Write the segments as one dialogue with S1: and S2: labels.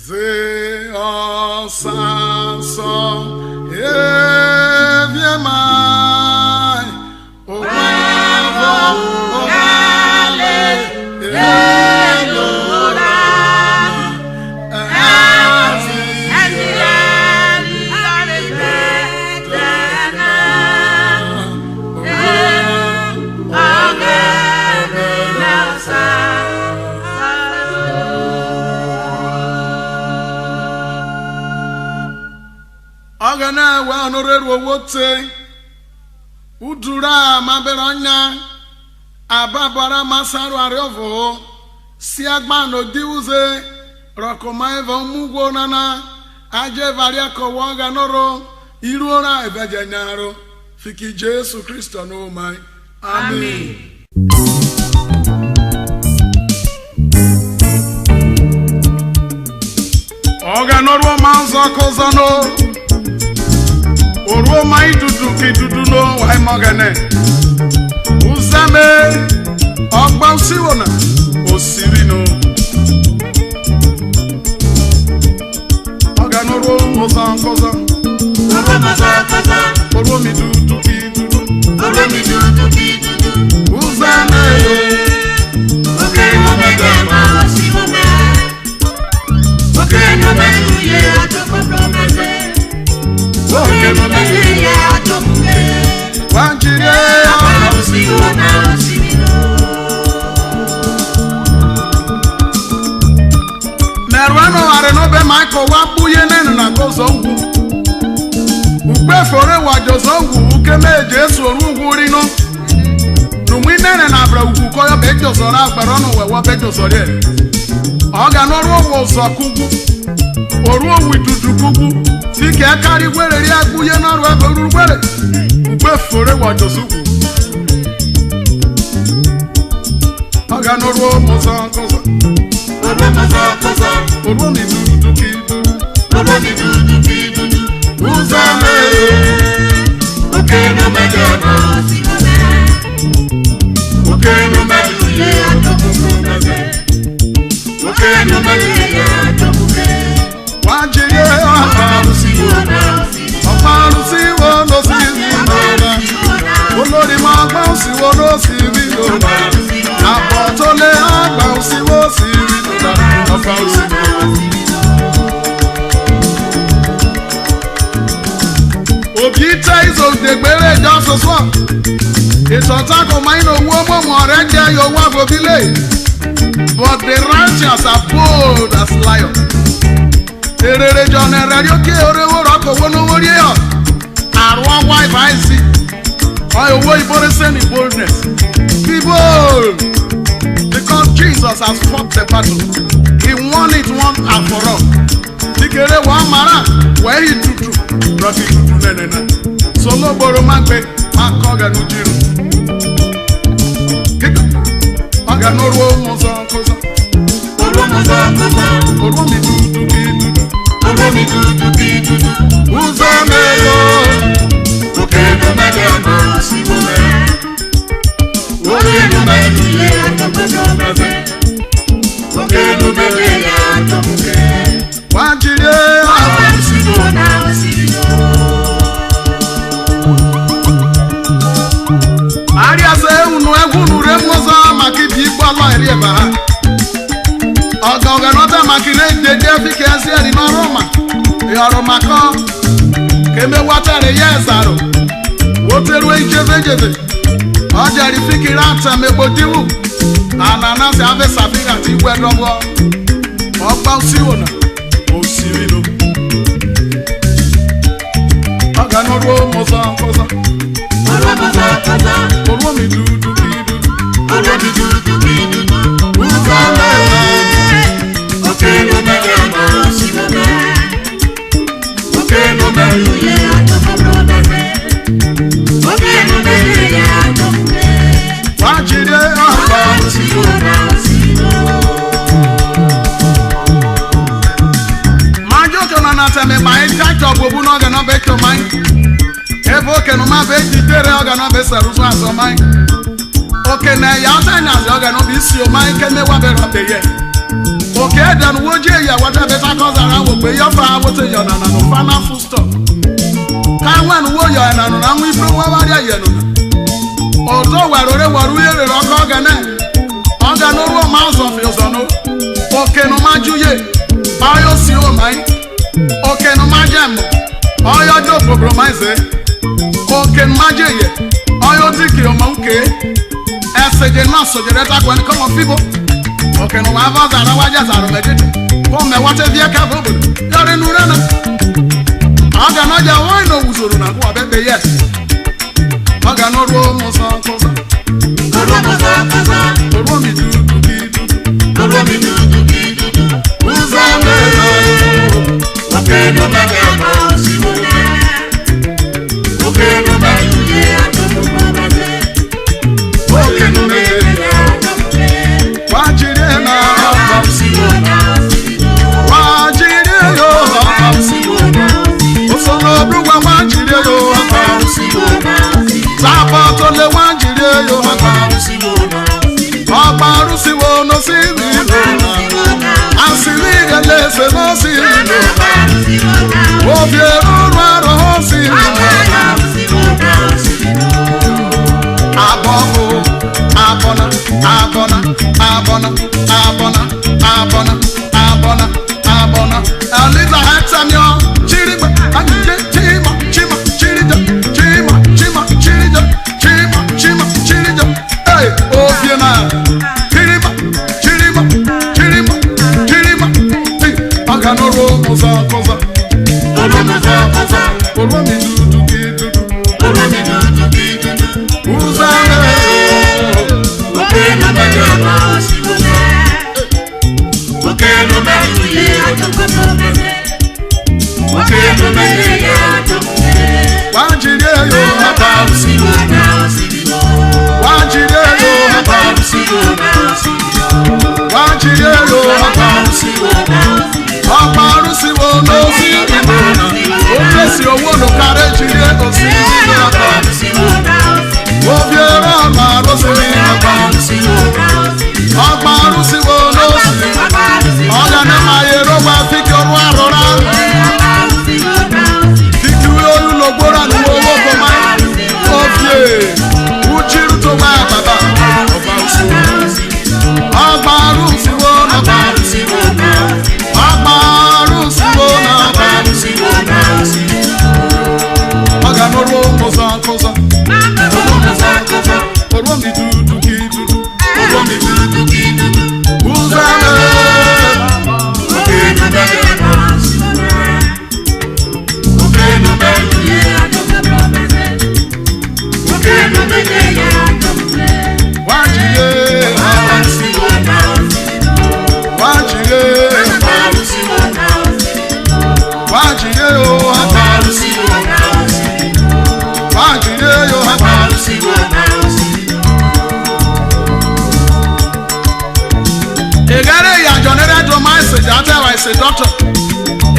S1: Ze osanso eviemai Ogban ogale elora Ogana wa honorable wote udura maberonya ababara masaru ariovo si Agban odiuze rokoma Evang mugwo nana aje varia kowoga noro iruora ebejenyaro fiki Jesu Kristo no mai amen. Oga noro manzo kozano Oro mai dudu ki dudu no wai mogane Uzame Ogban Usiwo na osiri no Oga noro mozan kozan Oro mozan kozan Oro mi dudu ki dudu Oro mi dudu ki dudu Uzame Oke no megema Usiwo na Oke no meluye Atoko promese Oke no meluye Atomuke Wanjire Usiwo na Usiwo Merwano arenobe Michael wabuye nenu na kozo ugwu Ugbe fore wajozo ugwu Ukeme Jesu oru rino Numwinene na abra ugwu koyo bejo zora Agbarono wewa bejo zore Oga noru ozo kugwu Oru owi dudu kugwu Fike akari gwere ri aguye noru ebe uru gwere Ugbe fore wajozo ugwu Oga noru mozo kozo Oro mi dudu ki dudu Oro mi dudu ki dudu Uzame Oke no megema Usiwo Oke no meluye Atomuke Oke no meluye Atomuke Wanjire Ogban Usiwo Ogban Usiwo no siri Olori ma Ogban Usiwo no siri Apotole Ogban Usiwo siri Ogban Usiwo Obita izo degbere Joshua so Isotako maino womo moreje yo wavo bile But the righteous are bold as lion Erere jone radio ke ore roko wono wori yo Arwa wife I see Oyo wo ibore send boldness Be bold Because Jesus has fought the battle He won it once and for all Tikere wa mara where he tutu Rocky tutu nenena Solo boro magbe Makoga nujiru Oga noru mozo koza Oro mozo koza Oro mi dudu ki dudu Oro mi dudu ki dudu Uzame yo Oke no megema Usiwo Oke no meluye Atomuke Oke no meluye Atomuke Wanjire Ogban Usiwo na Usiwo Aria se unu egunu remoza makidi gbalo eri eba ha Oga nota makine jeje fike esi eri no Roma yoro mako keme watare yezaro woteru ejeve Ojari fikira ata mebodiwu anana se ave safira ti gwedobo Ogban Usiwo na osiri no Oga noru moza koza Oro moza koza Oro mi dudu ki dudu Oro mi dudu ki dudu Uzame Oke no megema Usiwo Oke no meluye Atomuke Oke no meluye Atomuke Wanjire Ogban Usiwo Majojo na nateme ma itajo bobu no ga no beto mai Evo ke no ma be ditere oga no be saruso aso mai Oke na ya tanya ze oga no bi si o mai ke me wa be rote ye Okay, then would you hear what I better cause around with your father to your nana no fana full stop? Can't one warrior and we from over there. Although we're really rock organ, no romance of your son. Okay, no majuye, all your seal mine. Okay, no majam, all your job compromise. Okay, majuye, all your ticket your monkey. As a general, so the attack when come on people. Okay, no matter that I was just out of it. Come and watch a vehicle. You're in Urana. I got no wine no Uzuruna, who I bet the yes. I got no room or something. Usiwo no siri asiri gelese no siri obieru raro siri abona abona abona abona abona abona abona abona aliza hatsamyo chiriba anje chima chima chirija chima chima chirija chima chima chirija hey obiena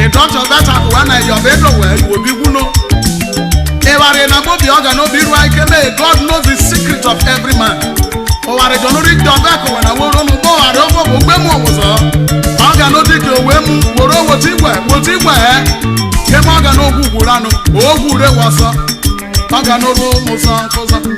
S1: A doctor that when your bedroom well, you will be who know. God knows the secret of every man. Oh, I don't read the back when I won't know. I don't know was I can not take your women. What he wear? Came on and no who run. Oh, who there was a I got no room or something.